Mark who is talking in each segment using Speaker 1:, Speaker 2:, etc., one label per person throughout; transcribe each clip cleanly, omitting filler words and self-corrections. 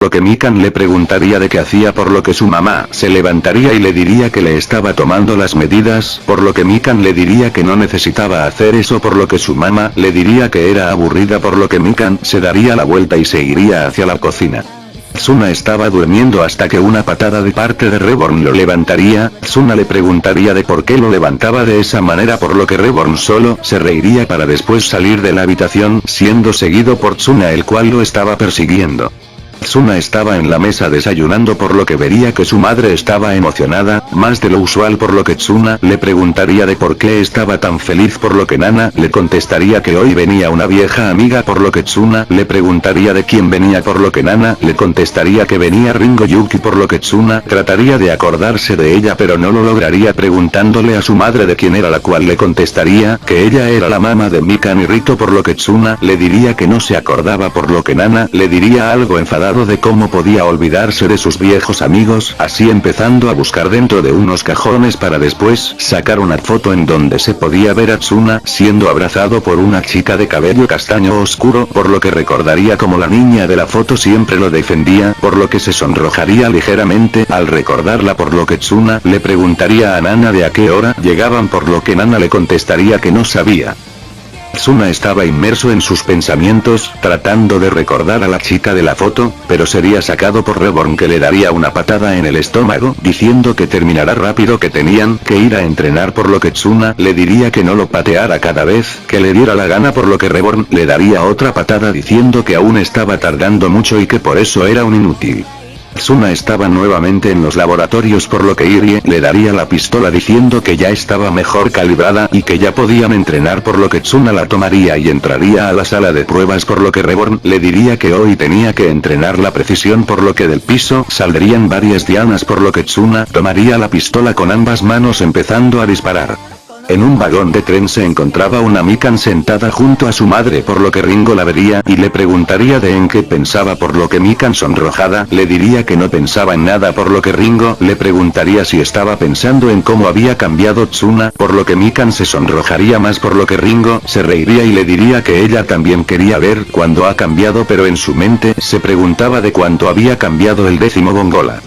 Speaker 1: Lo que Mikan le preguntaría de qué hacía, por lo que su mamá se levantaría y le diría que le estaba tomando las medidas, por lo que Mikan le diría que no necesitaba hacer eso, por lo que su mamá le diría que era aburrida, por lo que Mikan se daría la vuelta y se iría hacia la cocina. Suna estaba durmiendo hasta que una patada de parte de Reborn lo levantaría. Suna le preguntaría de por qué lo levantaba de esa manera, por lo que Reborn solo se reiría para después salir de la habitación, siendo seguido por Tsuna, el cual lo estaba persiguiendo. Suna estaba en la mesa desayunando, por lo que vería que su madre estaba emocionada, más de lo usual, por lo que Tsuna le preguntaría de por qué estaba tan feliz, por lo que Nana le contestaría que hoy venía una vieja amiga, por lo que Tsuna le preguntaría de quién venía, por lo que Nana le contestaría que venía Ringo Yuki, por lo que Tsuna trataría de acordarse de ella pero no lo lograría, preguntándole a su madre de quién era, la cual le contestaría que ella era la mamá de Mikan y Rito, por lo que Tsuna le diría que no se acordaba, por lo que Nana le diría algo enfadado de cómo podía olvidarse de sus viejos amigos, así empezando a buscar dentro de unos cajones para después sacar una foto en donde se podía ver a Tsuna siendo abrazado por una chica de cabello castaño oscuro, por lo que recordaría como la niña de la foto siempre lo defendía, por lo que se sonrojaría ligeramente al recordarla, por lo que Tsuna le preguntaría a Nana de a qué hora llegaban, por lo que Nana le contestaría que no sabía. Tsuna estaba inmerso en sus pensamientos, tratando de recordar a la chica de la foto, pero sería sacado por Reborn, que le daría una patada en el estómago, diciendo que terminará rápido, que tenían que ir a entrenar, por lo que Tsuna le diría que no lo pateara cada vez que le diera la gana, por lo que Reborn le daría otra patada diciendo que aún estaba tardando mucho y que por eso era un inútil. Tsuna estaba nuevamente en los laboratorios, por lo que Irie le daría la pistola diciendo que ya estaba mejor calibrada y que ya podían entrenar, por lo que Tsuna la tomaría y entraría a la sala de pruebas, por lo que Reborn le diría que hoy tenía que entrenar la precisión, por lo que del piso saldrían varias dianas, por lo que Tsuna tomaría la pistola con ambas manos empezando a disparar. En un vagón de tren se encontraba una Mikan sentada junto a su madre, por lo que Ringo la vería y le preguntaría de en qué pensaba, por lo que Mikan sonrojada le diría que no pensaba en nada, por lo que Ringo le preguntaría si estaba pensando en cómo había cambiado Tsuna, por lo que Mikan se sonrojaría más, por lo que Ringo se reiría y le diría que ella también quería ver cuándo ha cambiado, pero en su mente se preguntaba de cuánto había cambiado el 10º Gongola.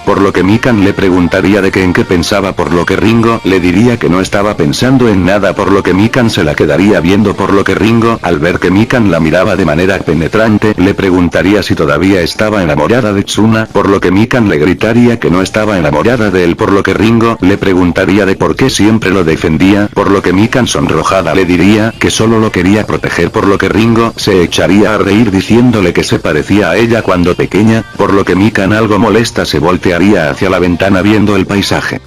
Speaker 1: Por lo que Mikan le preguntaría de qué en qué pensaba, por lo que Ringo le diría que no estaba pensando en nada, por lo que Mikan se la quedaría viendo, por lo que Ringo, al ver que Mikan la miraba de manera penetrante, le preguntaría si todavía estaba enamorada de Tsuna, por lo que Mikan le gritaría que no estaba enamorada de él, por lo que Ringo le preguntaría de por qué siempre lo defendía, por lo que Mikan sonrojada le diría que solo lo quería proteger, por lo que Ringo se echaría a reír diciéndole que se parecía a ella cuando pequeña, por lo que Mikan algo molesta se voltearía hacia la ventana viendo el paisaje.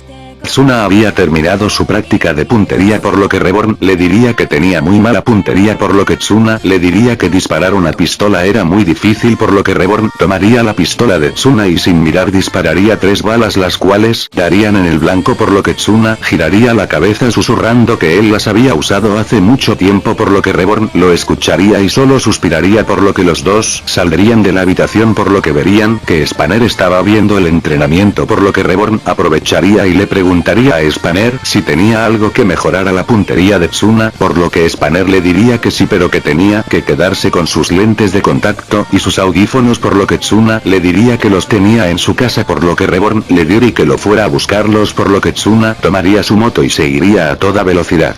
Speaker 1: Tsuna había terminado su práctica de puntería, por lo que Reborn le diría que tenía muy mala puntería, por lo que Tsuna le diría que disparar una pistola era muy difícil, por lo que Reborn tomaría la pistola de Tsuna y sin mirar dispararía 3 balas, las cuales darían en el blanco, por lo que Tsuna giraría la cabeza susurrando que él las había usado hace mucho tiempo, por lo que Reborn lo escucharía y solo suspiraría, por lo que los dos saldrían de la habitación, por lo que verían que Spanner estaba viendo el entrenamiento, por lo que Reborn aprovecharía y le preguntaría a Spanner si tenía algo que mejorar a la puntería de Tsuna, por lo que Spanner le diría que sí, pero que tenía que quedarse con sus lentes de contacto y sus audífonos, por lo que Tsuna le diría que los tenía en su casa, por lo que Reborn le diría que lo fuera a buscarlos, por lo que Tsuna tomaría su moto y se iría a toda velocidad.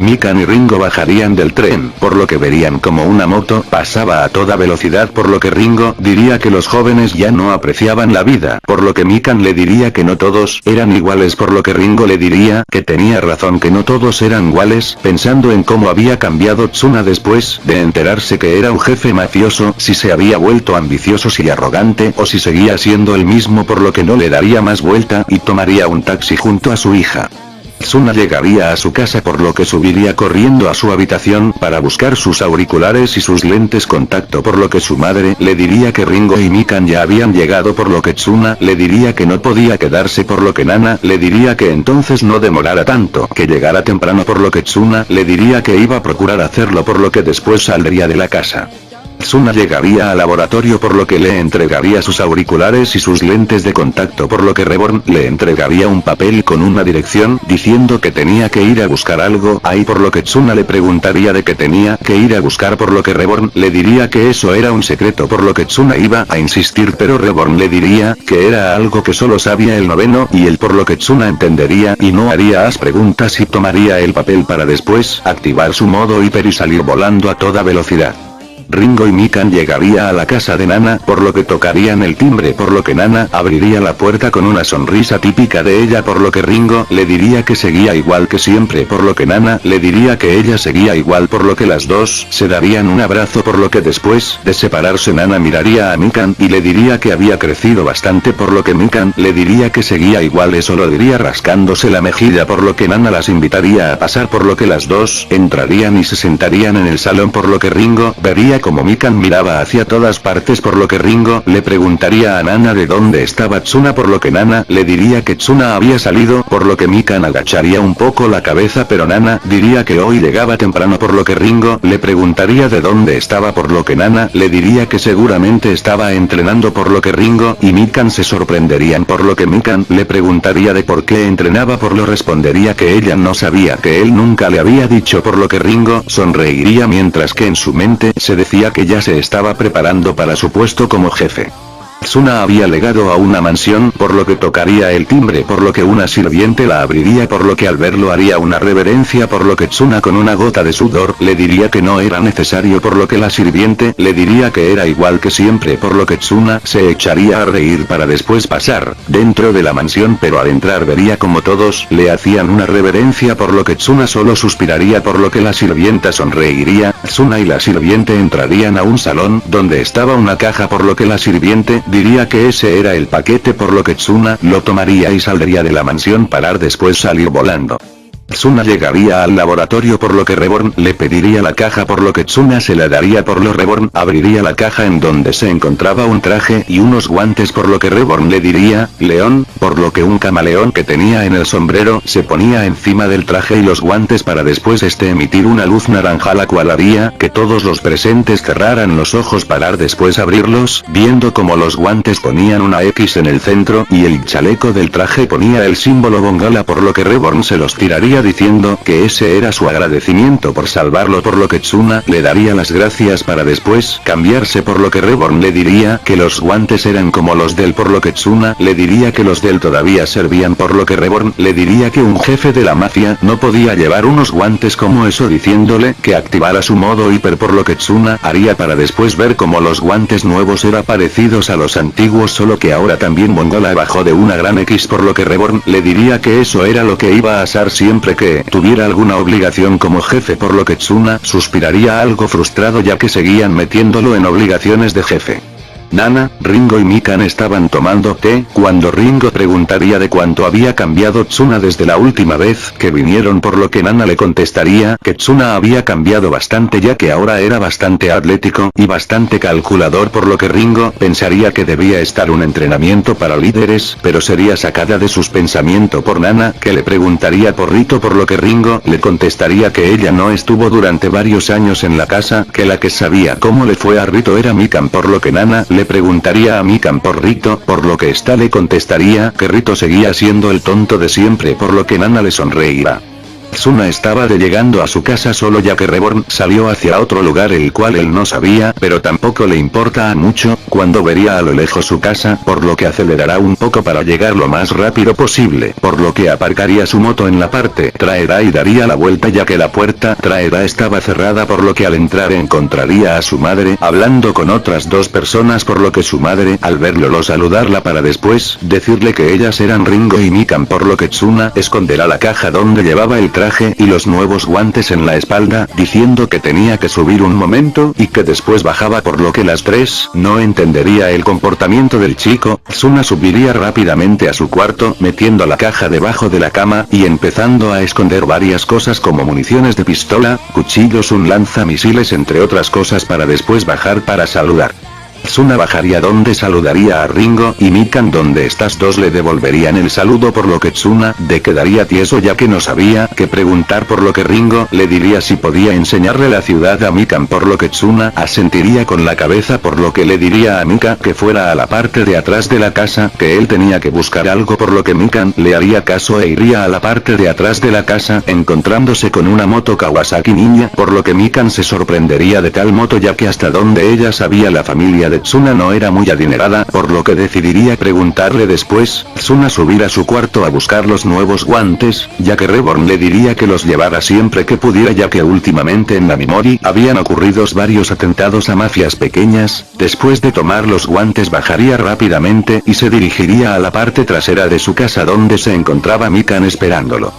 Speaker 1: Mikan y Ringo bajarían del tren, por lo que verían como una moto pasaba a toda velocidad, por lo que Ringo diría que los jóvenes ya no apreciaban la vida, por lo que Mikan le diría que no todos eran iguales, por lo que Ringo le diría que tenía razón, que no todos eran iguales, pensando en cómo había cambiado Tsuna después de enterarse que era un jefe mafioso, si se había vuelto ambicioso y arrogante o si seguía siendo el mismo, por lo que no le daría más vuelta y tomaría un taxi junto a su hija. Tsuna llegaría a su casa, por lo que subiría corriendo a su habitación para buscar sus auriculares y sus lentes contacto, por lo que su madre le diría que Ringo y Mikan ya habían llegado, por lo que Tsuna le diría que no podía quedarse, por lo que Nana le diría que entonces no demorara tanto, que llegara temprano, por lo que Tsuna le diría que iba a procurar hacerlo, por lo que después saldría de la casa. Tsuna llegaría al laboratorio por lo que le entregaría sus auriculares y sus lentes de contacto por lo que Reborn le entregaría un papel con una dirección diciendo que tenía que ir a buscar algo ahí por lo que Tsuna le preguntaría de qué tenía que ir a buscar por lo que Reborn le diría que eso era un secreto por lo que Tsuna iba a insistir pero Reborn le diría que era algo que solo sabía el noveno y él por lo que Tsuna entendería y no haría más preguntas y tomaría el papel para después activar su modo hiper y salir volando a toda velocidad. Ringo y Mikan llegaría a la casa de Nana por lo que tocarían el timbre por lo que Nana abriría la puerta con una sonrisa típica de ella por lo que Ringo le diría que seguía igual que siempre por lo que Nana le diría que ella seguía igual por lo que las dos se darían un abrazo por lo que después de separarse Nana miraría a Mikan y le diría que había crecido bastante por lo que Mikan le diría que seguía igual eso lo diría rascándose la mejilla por lo que Nana las invitaría a pasar por lo que las dos entrarían y se sentarían en el salón por lo que Ringo vería como Mikan miraba hacia todas partes por lo que Ringo le preguntaría a Nana de dónde estaba Tsuna por lo que Nana le diría que Tsuna había salido por lo que Mikan agacharía un poco la cabeza pero Nana diría que hoy llegaba temprano por lo que Ringo le preguntaría de dónde estaba por lo que Nana le diría que seguramente estaba entrenando por lo que Ringo y Mikan se sorprenderían por lo que Mikan le preguntaría de por qué entrenaba por lo respondería que ella no sabía que él nunca le había dicho por lo que Ringo sonreiría mientras que en su mente se decía que ya se estaba preparando para su puesto como jefe. Tsuna había llegado a una mansión por lo que tocaría el timbre por lo que una sirviente la abriría por lo que al verlo haría una reverencia por lo que Tsuna con una gota de sudor le diría que no era necesario por lo que la sirviente le diría que era igual que siempre por lo que Tsuna se echaría a reír para después pasar dentro de la mansión pero al entrar vería como todos le hacían una reverencia por lo que Tsuna solo suspiraría por lo que la sirvienta sonreiría, Tsuna y la sirviente entrarían a un salón donde estaba una caja por lo que la sirviente diría que ese era el paquete por lo que Tsuna lo tomaría y saldría de la mansión para después salir volando. Tsuna llegaría al laboratorio por lo que Reborn le pediría la caja por lo que Tsuna se la daría por lo Reborn abriría la caja en donde se encontraba un traje y unos guantes por lo que Reborn le diría, León, por lo que un camaleón que tenía en el sombrero se ponía encima del traje y los guantes para después emitir una luz naranja la cual haría que todos los presentes cerraran los ojos para después abrirlos, viendo como los guantes ponían una X en el centro y el chaleco del traje ponía el símbolo Bongala por lo que Reborn se los tiraría diciendo que ese era su agradecimiento por salvarlo por lo que Tsuna le daría las gracias para después cambiarse por lo que Reborn le diría que los guantes eran como los del por lo que Tsuna le diría que los del todavía servían por lo que Reborn le diría que un jefe de la mafia no podía llevar unos guantes como eso diciéndole que activara su modo hiper por lo que Tsuna haría para después ver como los guantes nuevos eran parecidos a los antiguos solo que ahora también Mongola bajó de una gran X por lo que Reborn le diría que eso era lo que iba a pasar siempre que tuviera alguna obligación como jefe por lo que Tsuna suspiraría algo frustrado ya que seguían metiéndolo en obligaciones de jefe. Nana, Ringo y Mikan estaban tomando té cuando Ringo preguntaría de cuánto había cambiado Tsuna desde la última vez que vinieron por lo que Nana le contestaría que Tsuna había cambiado bastante ya que ahora era bastante atlético y bastante calculador por lo que Ringo pensaría que debía estar un entrenamiento para líderes pero sería sacada de sus pensamientos por Nana que le preguntaría por Rito por lo que Ringo le contestaría que ella no estuvo durante varios años en la casa que la que sabía cómo le fue a Rito era Mikan por lo que Nana le preguntaría a Mikan por Rito, por lo que ésta le contestaría que Rito seguía siendo el tonto de siempre por lo que Nana le sonreirá. Tsuna estaba llegando a su casa solo ya que Reborn salió hacia otro lugar el cual él no sabía pero tampoco le importa mucho, cuando vería a lo lejos su casa por lo que acelerará un poco para llegar lo más rápido posible por lo que aparcaría su moto en la parte traerá y daría la vuelta ya que la puerta traerá estaba cerrada por lo que al entrar encontraría a su madre hablando con otras dos personas por lo que su madre al verlo lo saludarla para después decirle que ellas eran Ringo y Mikan por lo que Tsuna esconderá la caja donde llevaba el traje y los nuevos guantes en la espalda, diciendo que tenía que subir un momento y que después bajaba por lo que las tres no entendería el comportamiento del chico. Tsuna subiría rápidamente a su cuarto, metiendo la caja debajo de la cama y empezando a esconder varias cosas como municiones de pistola, cuchillos, un lanzamisiles entre otras cosas para después bajar para saludar. Tsuna bajaría donde saludaría a Ringo y Mikan donde estas dos le devolverían el saludo, por lo que Tsuna de quedaría tieso ya que no sabía qué preguntar, por lo que Ringo le diría si podía enseñarle la ciudad a Mikan, por lo que Tsuna asentiría con la cabeza, por lo que le diría a Mika que fuera a la parte de atrás de la casa, que él tenía que buscar algo, por lo que Mikan le haría caso e iría a la parte de atrás de la casa encontrándose con una moto Kawasaki Ninja, por lo que Mikan se sorprendería de tal moto ya que hasta donde ella sabía la familia de Tsuna no era muy adinerada, por lo que decidiría preguntarle después. Tsuna subir a su cuarto a buscar los nuevos guantes, ya que Reborn le diría que los llevara siempre que pudiera ya que últimamente en Namimori habían ocurrido varios atentados a mafias pequeñas. Después de tomar los guantes bajaría rápidamente y se dirigiría a la parte trasera de su casa donde se encontraba Mikan esperándolo.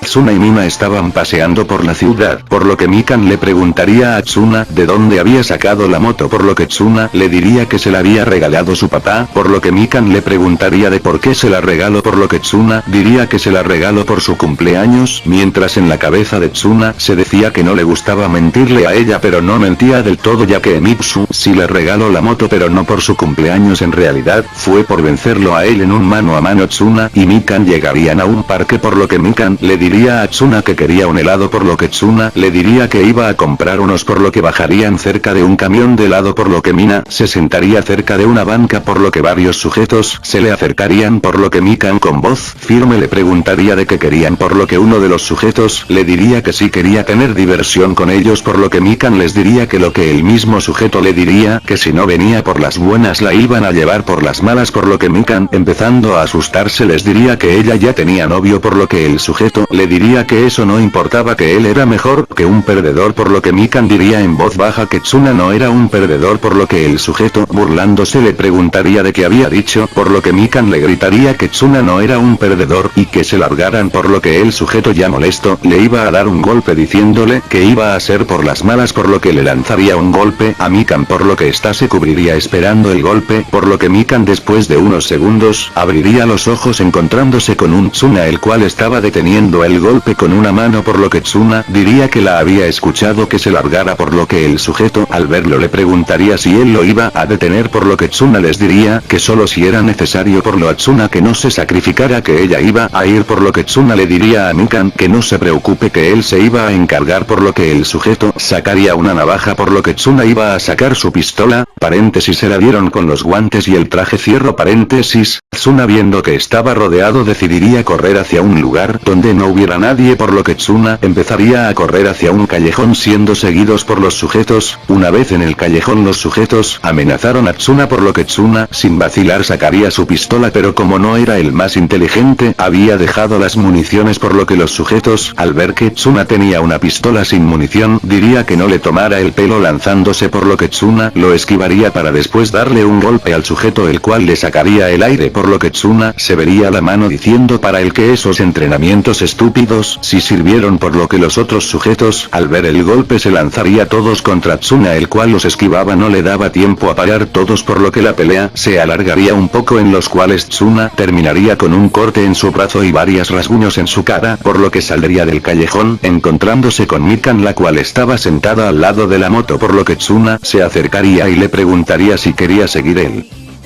Speaker 1: Tsuna y Mina estaban paseando por la ciudad, por lo que Mikan le preguntaría a Tsuna de dónde había sacado la moto, por lo que Tsuna le diría que se la había regalado su papá, por lo que Mikan le preguntaría de por qué se la regaló, por lo que Tsuna diría que se la regaló por su cumpleaños, mientras en la cabeza de Tsuna se decía que no le gustaba mentirle a ella, pero no mentía del todo ya que Emitsu sí le regaló la moto pero no por su cumpleaños, en realidad fue por vencerlo a él en un mano a mano. Tsuna y Mikan llegarían a un parque, por lo que Mikan le diría a Tsuna que quería un helado, por lo que Tsuna le diría que iba a comprar unos, por lo que bajarían cerca de un camión de helado, por lo que Mina se sentaría cerca de una banca, por lo que varios sujetos se le acercarían, por lo que Mikan con voz firme le preguntaría de qué querían, por lo que uno de los sujetos le diría que sí quería tener diversión con ellos, por lo que Mikan les diría que lo que el mismo sujeto le diría que si no venía por las buenas la iban a llevar por las malas, por lo que Mikan empezando a asustarse les diría que ella ya tenía novio, por lo que el sujeto le diría que eso no importaba, que él era mejor que un perdedor, por lo que Mikan diría en voz baja que Tsuna no era un perdedor, por lo que el sujeto burlándose le preguntaría de qué había dicho, por lo que Mikan le gritaría que Tsuna no era un perdedor y que se largaran, por lo que el sujeto ya molesto le iba a dar un golpe diciéndole que iba a ser por las malas, por lo que le lanzaría un golpe a Mikan, por lo que ésta se cubriría esperando el golpe, por lo que Mikan después de unos segundos abriría los ojos encontrándose con un Tsuna el cual estaba deteniendo el golpe con una mano, por lo que Tsuna diría que la había escuchado que se largara, por lo que el sujeto al verlo le preguntaría si él lo iba a detener, por lo que Tsuna les diría que solo si era necesario, por lo a Tsuna que no se sacrificara, que ella iba a ir, por lo que Tsuna le diría a Mikan que no se preocupe, que él se iba a encargar, por lo que el sujeto sacaría una navaja, por lo que Tsuna iba a sacar su pistola, paréntesis se la dieron con los guantes y el traje, cierro paréntesis. Tsuna viendo que estaba rodeado decidiría correr hacia un lugar donde no hubiera nadie, por lo que Tsuna empezaría a correr hacia un callejón siendo seguidos por los sujetos. Una vez en el callejón los sujetos amenazaron a Tsuna, por lo que Tsuna sin vacilar sacaría su pistola, pero como no era el más inteligente había dejado las municiones, por lo que los sujetos al ver que Tsuna tenía una pistola sin munición diría que no le tomara el pelo lanzándose, por lo que Tsuna lo esquivaría para después darle un golpe al sujeto el cual le sacaría el aire, por lo que Tsuna se vería la mano diciendo para el que esos entrenamientos estúpidos sí sirvieron, por lo que los otros sujetos al ver el golpe se lanzaría todos contra Tsuna el cual los esquivaba, no le daba tiempo a parar todos, por lo que la pelea se alargaría un poco, en los cuales Tsuna terminaría con un corte en su brazo y varios rasguños en su cara, por lo que saldría del callejón encontrándose con Mikan la cual estaba sentada al lado de la moto, por lo que Tsuna se acercaría y le preguntaría si quería seguir el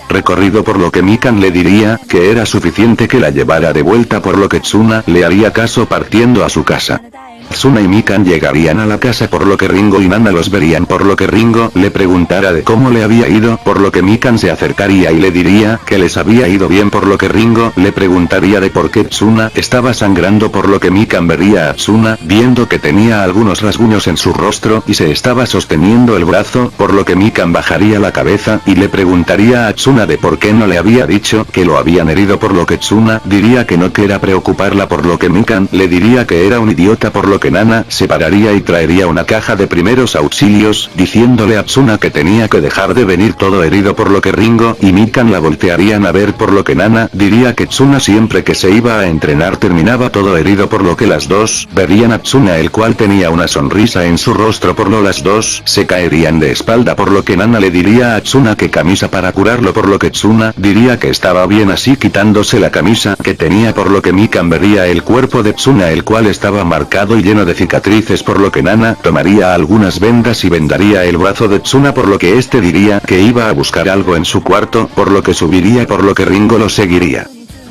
Speaker 1: recorrido, por lo que Mikan le diría que era suficiente que la llevara de vuelta, por lo que Tsuna le haría caso partiendo a su casa. Tsuna y Mikan llegarían a la casa, por lo que Ringo y Nana los verían, por lo que Ringo le preguntara de cómo le había ido, por lo que Mikan se acercaría y le diría que les había ido bien, por lo que Ringo le preguntaría de por qué Tsuna estaba sangrando, por lo que Mikan vería a Tsuna viendo que tenía algunos rasguños en su rostro y se estaba sosteniendo el brazo, por lo que Mikan bajaría la cabeza y le preguntaría a Tsuna de por qué no le había dicho que lo habían herido, por lo que Tsuna diría que no quería preocuparla, por lo que Mikan le diría que era un idiota, por lo que Nana se pararía y traería una caja de primeros auxilios, diciéndole a Tsuna que tenía que dejar de venir todo herido, por lo que Ringo y Mikan la voltearían a ver, por lo que Nana diría que Tsuna siempre que se iba a entrenar terminaba todo herido, por lo que las dos verían a Tsuna el cual tenía una sonrisa en su rostro, por lo las dos se caerían de espalda, por lo que Nana le diría a Tsuna que camisa para curarlo, por lo que Tsuna diría que estaba bien así quitándose la camisa que tenía, por lo que Mikan vería el cuerpo de Tsuna el cual estaba marcado y lleno de cicatrices por lo que Nana tomaría algunas vendas y vendaría el brazo de Tsuna por lo que este diría que iba a buscar algo en su cuarto, por lo que subiría por lo que Ringo lo seguiría.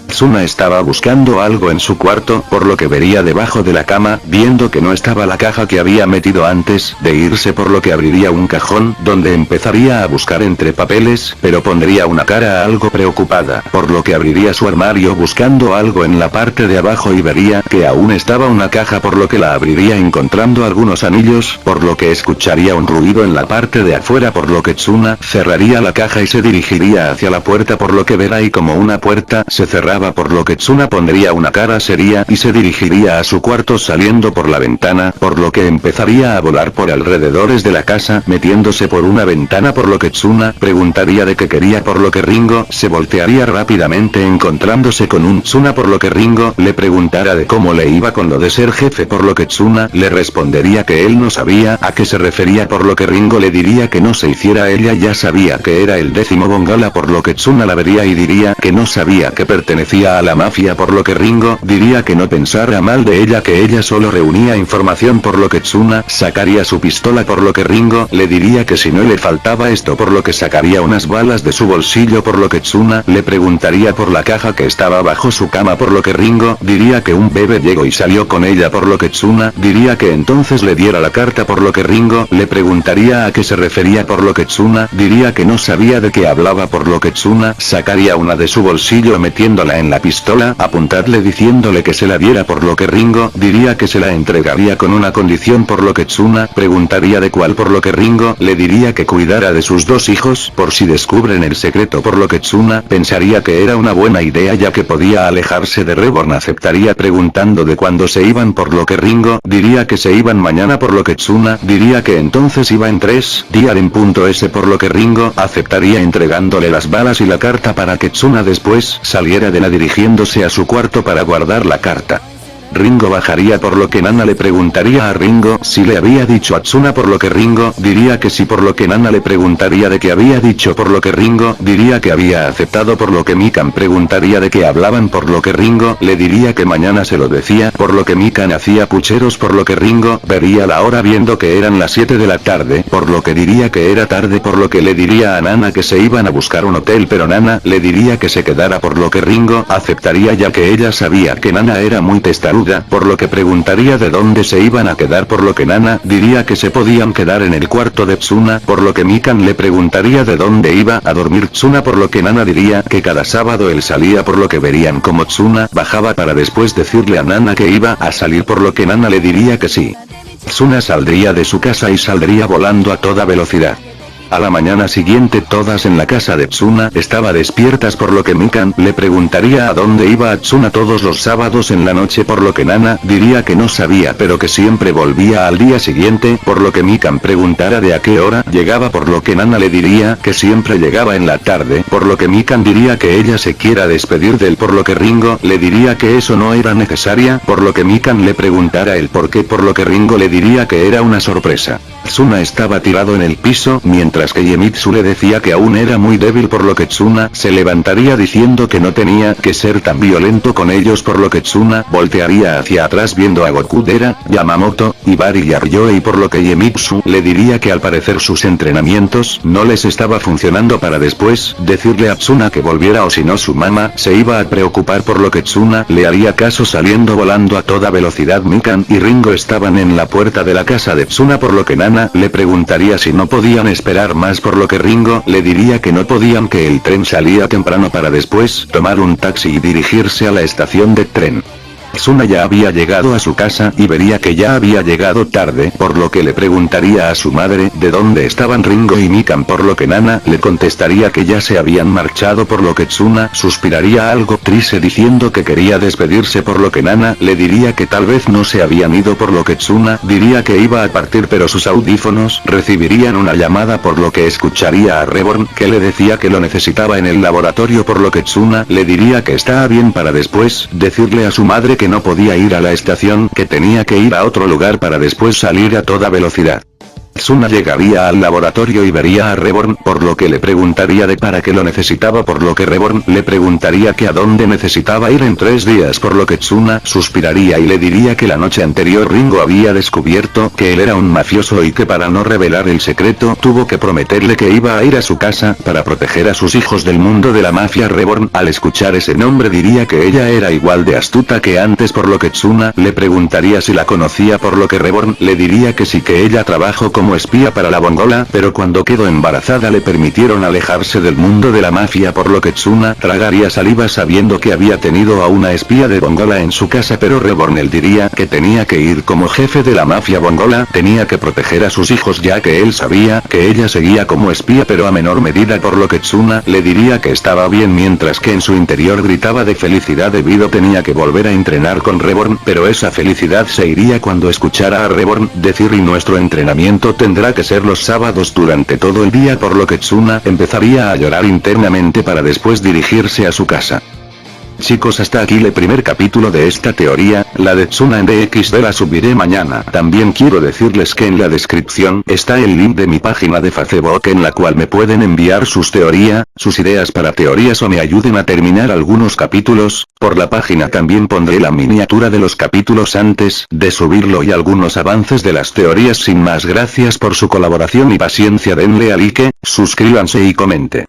Speaker 1: Tsuna estaba buscando algo en su cuarto, por lo que vería debajo de la cama, viendo que no estaba la caja que había metido antes de irse por lo que abriría un cajón, donde empezaría a buscar entre papeles, pero pondría una cara algo preocupada, por lo que abriría su armario buscando algo en la parte de abajo y vería que aún estaba una caja por lo que la abriría encontrando algunos anillos, por lo que escucharía un ruido en la parte de afuera por lo que Tsuna cerraría la caja y se dirigiría hacia la puerta por lo que verá y como una puerta se cerraba por lo que Tsuna pondría una cara seria y se dirigiría a su cuarto saliendo por la ventana, por lo que empezaría a volar por alrededores de la casa metiéndose por una ventana por lo que Tsuna preguntaría de qué quería por lo que Ringo se voltearía rápidamente encontrándose con un Tsuna por lo que Ringo le preguntara de cómo le iba con lo de ser jefe por lo que Tsuna le respondería que él no sabía a qué se refería por lo que Ringo le diría que no se hiciera ella ya sabía que era el 10º Bongala por lo que Tsuna la vería y diría que no sabía que pertenecía a la mafia por lo que Ringo diría que no pensara mal de ella que ella solo reunía información por lo que Tsuna sacaría su pistola por lo que Ringo le diría que si no le faltaba esto por lo que sacaría unas balas de su bolsillo por lo que Tsuna le preguntaría por la caja que estaba bajo su cama por lo que Ringo diría que un bebé llegó y salió con ella por lo que Tsuna diría que entonces le diera la carta por lo que Ringo le preguntaría a qué se refería por lo que Tsuna diría que no sabía de qué hablaba por lo que Tsuna sacaría una de su bolsillo metiéndola en la pistola, apuntarle diciéndole que se la diera por lo que Ringo diría que se la entregaría con una condición por lo que Tsuna preguntaría de cuál por lo que Ringo le diría que cuidara de sus dos hijos por si descubren el secreto por lo que Tsuna pensaría que era una buena idea ya que podía alejarse de Reborn aceptaría preguntando de cuándo se iban por lo que Ringo diría que se iban mañana por lo que Tsuna diría que entonces iba en 3 días en punto S por lo que Ringo aceptaría entregándole las balas y la carta para que Tsuna después saliera de la dirigiéndose a su cuarto para guardar la carta. Ringo bajaría por lo que Nana le preguntaría a Ringo si le había dicho a Tsuna por lo que Ringo diría que sí por lo que Nana le preguntaría de qué había dicho por lo que Ringo diría que había aceptado por lo que Mikan preguntaría de qué hablaban por lo que Ringo le diría que mañana se lo decía por lo que Mikan hacía pucheros por lo que Ringo vería la hora viendo que eran las 7 de la tarde por lo que diría que era tarde por lo que le diría a Nana que se iban a buscar un hotel pero Nana le diría que se quedara por lo que Ringo aceptaría ya que ella sabía que Nana era muy testaruda por lo que preguntaría de dónde se iban a quedar por lo que Nana diría que se podían quedar en el cuarto de Tsuna por lo que Mikan le preguntaría de dónde iba a dormir Tsuna por lo que Nana diría que cada sábado él salía por lo que verían como Tsuna bajaba para después decirle a Nana que iba a salir por lo que Nana le diría que sí. Tsuna saldría de su casa y saldría volando a toda velocidad. A la mañana siguiente todas en la casa de Tsuna estaba despiertas por lo que Mikan le preguntaría a dónde iba a Tsuna todos los sábados en la noche por lo que Nana diría que no sabía pero que siempre volvía al día siguiente por lo que Mikan preguntara de a qué hora llegaba por lo que Nana le diría que siempre llegaba en la tarde por lo que Mikan diría que ella se quiera despedir de él por lo que Ringo le diría que eso no era necesaria por lo que Mikan le preguntara el por qué por lo que Ringo le diría que era una sorpresa. Tsuna estaba tirado en el piso mientras que Iemitsu le decía que aún era muy débil por lo que Tsuna se levantaría diciendo que no tenía que ser tan violento con ellos por lo que Tsuna voltearía hacia atrás viendo a Goku Dera, Yamamoto, Ibari y Ryōei por lo que Iemitsu le diría que al parecer sus entrenamientos no les estaba funcionando para después decirle a Tsuna que volviera o si no su mamá se iba a preocupar por lo que Tsuna le haría caso saliendo volando a toda velocidad. Mikan y Ringo estaban en la puerta de la casa de Tsuna por lo que Nana le preguntaría si no podían esperar más por lo que Ringo le diría que no podían que el tren salía temprano para después tomar un taxi y dirigirse a la estación de tren. Tsuna ya había llegado a su casa y vería que ya había llegado tarde por lo que le preguntaría a su madre de dónde estaban Ringo y Mikan por lo que Nana le contestaría que ya se habían marchado por lo que Tsuna suspiraría algo triste diciendo que quería despedirse por lo que Nana le diría que tal vez no se habían ido por lo que Tsuna diría que iba a partir pero sus audífonos recibirían una llamada por lo que escucharía a Reborn que le decía que lo necesitaba en el laboratorio por lo que Tsuna le diría que estaba bien para después decirle a su madre que no podía ir a la estación que tenía que ir a otro lugar para después salir a toda velocidad. Tsuna llegaría al laboratorio y vería a Reborn, por lo que le preguntaría de para qué lo necesitaba, por lo que Reborn le preguntaría que a dónde necesitaba ir en 3 días, por lo que Tsuna suspiraría y le diría que la noche anterior Ringo había descubierto que él era un mafioso y que para no revelar el secreto tuvo que prometerle que iba a ir a su casa para proteger a sus hijos del mundo de la mafia. Reborn al escuchar ese nombre diría que ella era igual de astuta que antes, por lo que Tsuna le preguntaría si la conocía, por lo que Reborn le diría que sí, que ella trabajó como espía para la Bongola, pero cuando quedó embarazada le permitieron alejarse del mundo de la mafia, por lo que Tsuna tragaría saliva sabiendo que había tenido a una espía de Bongola en su casa, pero Reborn le diría que tenía que ir como jefe de la mafia Bongola, tenía que proteger a sus hijos ya que él sabía que ella seguía como espía pero a menor medida, por lo que Tsuna le diría que estaba bien, mientras que en su interior gritaba de felicidad debido tenía que volver a entrenar con Reborn, pero esa felicidad se iría cuando escuchara a Reborn decir y nuestro entrenamiento tendrá que ser los sábados durante todo el día, por lo que Tsuna empezaría a llorar internamente para después dirigirse a su casa. Chicos, hasta aquí el primer capítulo de esta teoría, la de Tsuna en DXD la subiré mañana. También quiero decirles que en la descripción está el link de mi página de Facebook en la cual me pueden enviar sus teorías, sus ideas para teorías o me ayuden a terminar algunos capítulos. Por la página también pondré la miniatura de los capítulos antes de subirlo y algunos avances de las teorías. Sin más, gracias por su colaboración y paciencia, denle a like, suscríbanse y comente.